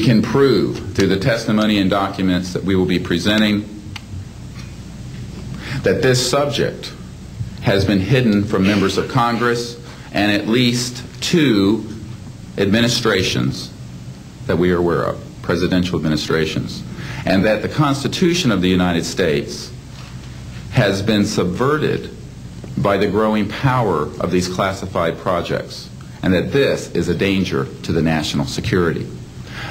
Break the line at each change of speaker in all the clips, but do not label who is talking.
We can prove through the testimony and documents that we will be presenting that this subject has been hidden from members of Congress and at least 2 administrations that we are aware of, presidential administrations, and that the Constitution of the United States has been subverted by the growing power of these classified projects, and that this is a danger to the national security.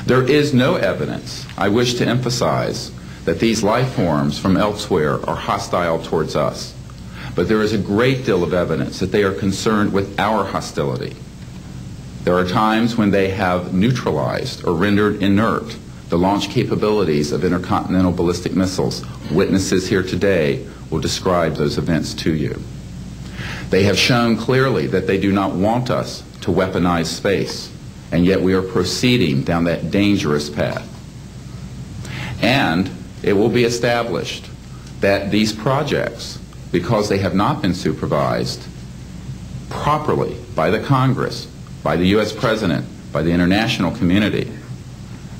There is no evidence, I wish to emphasize, that these life forms from elsewhere are hostile towards us, but there is a great deal of evidence that they are concerned with our hostility. There are times when they have neutralized or rendered inert the launch capabilities of intercontinental ballistic missiles. Witnesses here today will describe those events to you. They have shown clearly that they do not want us to weaponize space, and yet we are proceeding down that dangerous path. And it will be established that these projects, because they have not been supervised properly by the Congress, by the U.S. President, by the international community,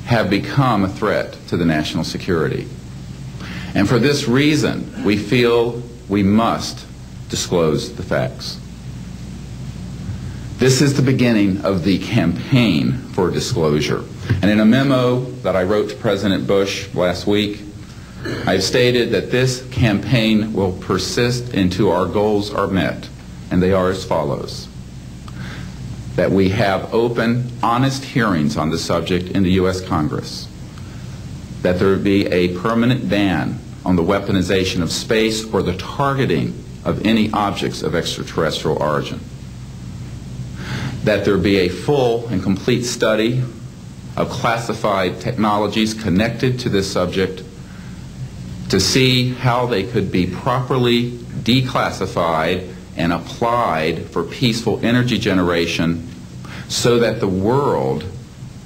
have become a threat to the national security. And for this reason, we feel we must disclose the facts. This is the beginning of the campaign for disclosure. And in a memo that I wrote to President Bush last week, I've stated that this campaign will persist until our goals are met, and they are as follows: that we have open, honest hearings on the subject in the U.S. Congress, that there be a permanent ban on the weaponization of space or the targeting of any objects of extraterrestrial origin, that there be a full and complete study of classified technologies connected to this subject to see how they could be properly declassified and applied for peaceful energy generation so that the world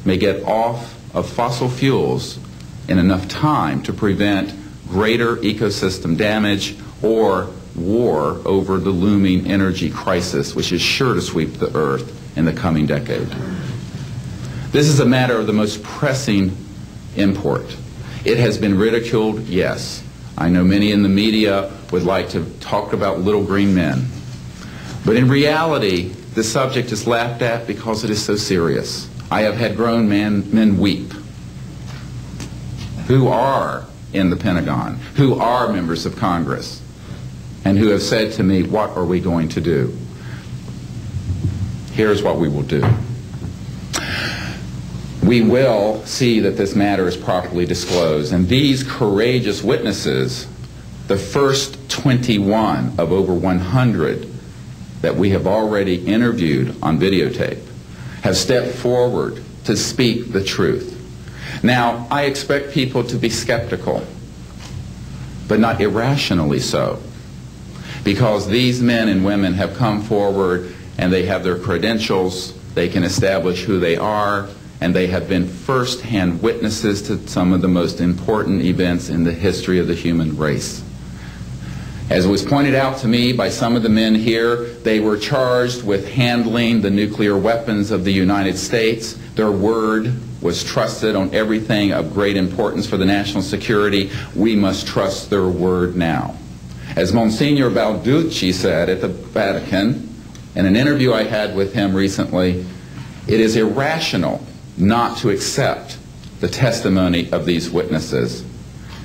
may get off of fossil fuels in enough time to prevent greater ecosystem damage or war over the looming energy crisis, which is sure to sweep the earth in the coming decade. This is a matter of the most pressing import. It has been ridiculed, yes. I know many in the media would like to talk about little green men. But in reality, the subject is laughed at because it is so serious. I have had grown men weep who are in the Pentagon, who are members of Congress, and who have said to me, what are we going to do? Here's what we will do. We will see that this matter is properly disclosed, and these courageous witnesses, the first 21 of over 100 that we have already interviewed on videotape, have stepped forward to speak the truth. Now, I expect people to be skeptical, but not irrationally so, because these men and women have come forward and they have their credentials, they can establish who they are, and they have been first-hand witnesses to some of the most important events in the history of the human race. As was pointed out to me by some of the men here, they were charged with handling the nuclear weapons of the United States. Their word was trusted on everything of great importance for the national security. We must trust their word now. As Monsignor Balducci said at the Vatican, in an interview I had with him recently, it is irrational not to accept the testimony of these witnesses.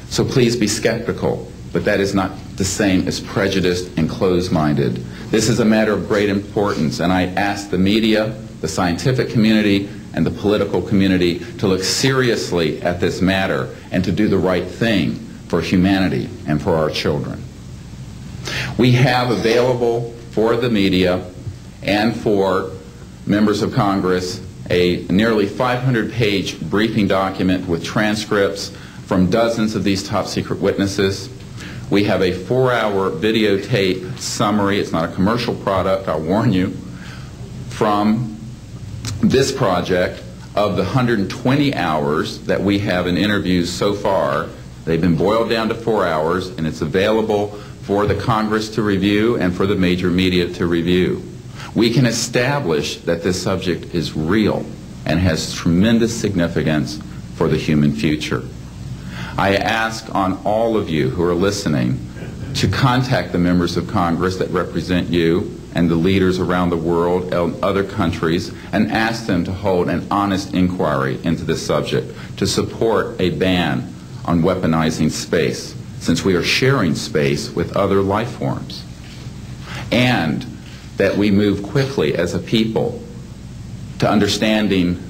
So please be skeptical, but that is not the same as prejudiced and closed-minded. This is a matter of great importance, and I ask the media, the scientific community, and the political community to look seriously at this matter and to do the right thing for humanity and for our children. We have available for the media and for members of Congress a nearly 500-page briefing document with transcripts from dozens of these top-secret witnesses. We have a 4-hour videotape summary. It's not a commercial product, I'll warn you, from this project of the 120 hours that we have in interviews so far. They've been boiled down to 4 hours, and it's available for the Congress to review and for the major media to review. We can establish that this subject is real and has tremendous significance for the human future. I ask on all of you who are listening to contact the members of Congress that represent you and the leaders around the world and other countries and ask them to hold an honest inquiry into this subject to support a ban on weaponizing space, since we are sharing space with other life forms, and that we move quickly as a people to understanding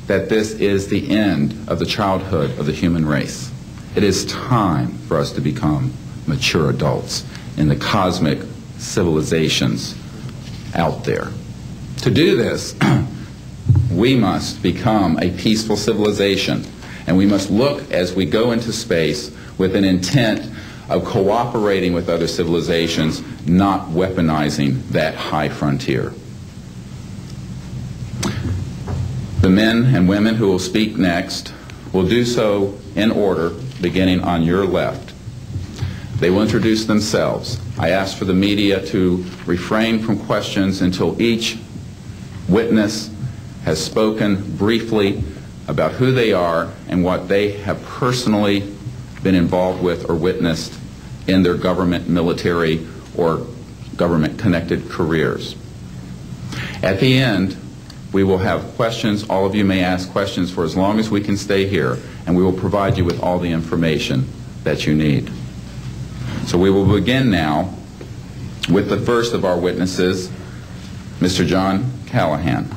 that this is the end of the childhood of the human race. It is time for us to become mature adults in the cosmic civilizations out there. To do this, we must become a peaceful civilization, and we must look as we go into space with an intent of cooperating with other civilizations, not weaponizing that high frontier. The men and women who will speak next will do so in order, beginning on your left. They will introduce themselves. I ask for the media to refrain from questions until each witness has spoken briefly about who they are and what they have personally been involved with or witnessed in their government, military, or government-connected careers. At the end, we will have questions. All of you may ask questions for as long as we can stay here, and we will provide you with all the information that you need. So we will begin now with the first of our witnesses, Mr. John Callahan.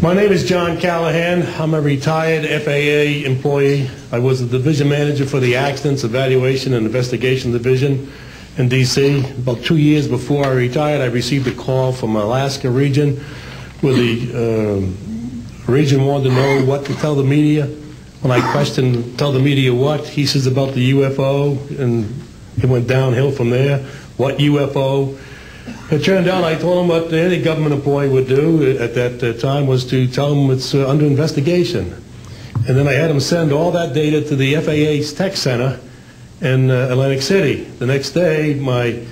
My name is John Callahan. I'm a retired FAA employee. I was the division manager for the Accidents Evaluation and Investigation Division in D.C. About 2 years before I retired, I received a call from Alaska region where the region wanted to know what to tell the media. When I questioned, tell the media what, he says about the UFO, and it went downhill from there. What UFO? It turned out I told him what any government employee would do at that time was to tell him it's under investigation. And then I had him send all that data to the FAA's tech center in Atlantic City. The next day, my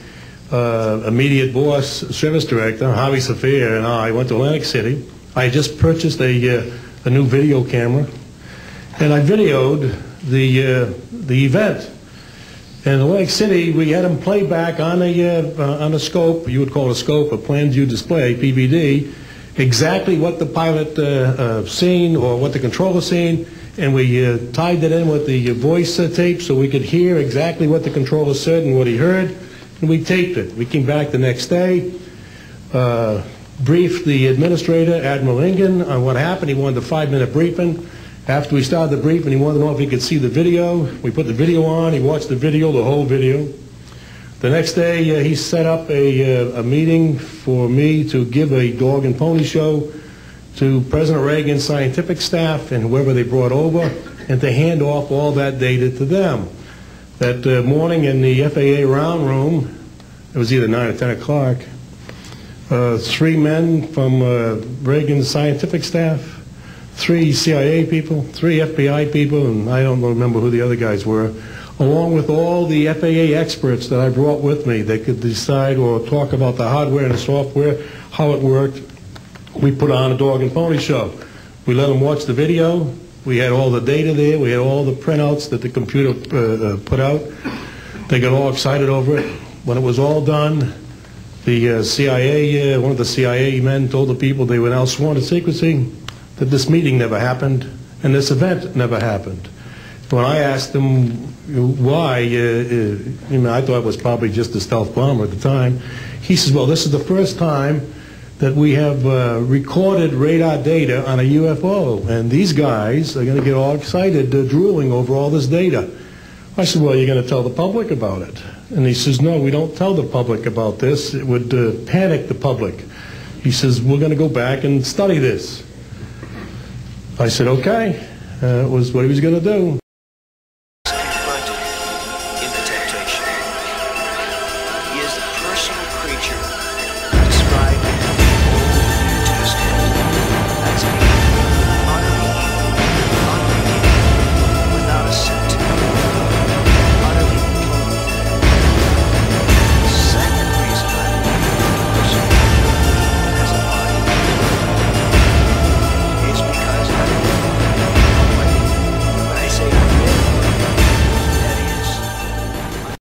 immediate boss, service director, Javi Safir, and I went to Atlantic City. I had just purchased a new video camera, and I videoed the event. In Atlantic City, we had them play back on a scope, you would call it a scope, a plan view display, PVD, exactly what the pilot seen or what the controller seen, and we tied that in with the voice tape so we could hear exactly what the controller said and what he heard, and we taped it. We came back the next day, briefed the administrator, Admiral Ingen, on what happened. He wanted a 5-minute briefing. After we started the briefing, he wanted to know if he could see the video. We put the video on. He watched the video, the whole video. The next day, he set up a meeting for me to give a dog and pony show to President Reagan's scientific staff and whoever they brought over, and to hand off all that data to them. That morning in the FAA round room, it was either 9 or 10 o'clock, 3 men from Reagan's scientific staff, 3 CIA people, 3 FBI people, and I don't remember who the other guys were, along with all the FAA experts that I brought with me that could decide or talk about the hardware and the software, how it worked. We put on a dog and pony show. We let them watch the video. We had all the data there. We had all the printouts that the computer put out. They got all excited over it. When it was all done, the CIA, one of the CIA men told the people they were now sworn to secrecy, that this meeting never happened and this event never happened. When I asked him why, I thought it was probably just a stealth bomber at the time, he says, well, this is the first time that we have recorded radar data on a UFO, and these guys are going to get all excited, drooling over all this data. I said, well, you're going to tell the public about it? And he says, no, we don't tell the public about this. It would panic the public. He says, we're going to go back and study this. I said, okay. It was what he was going to do.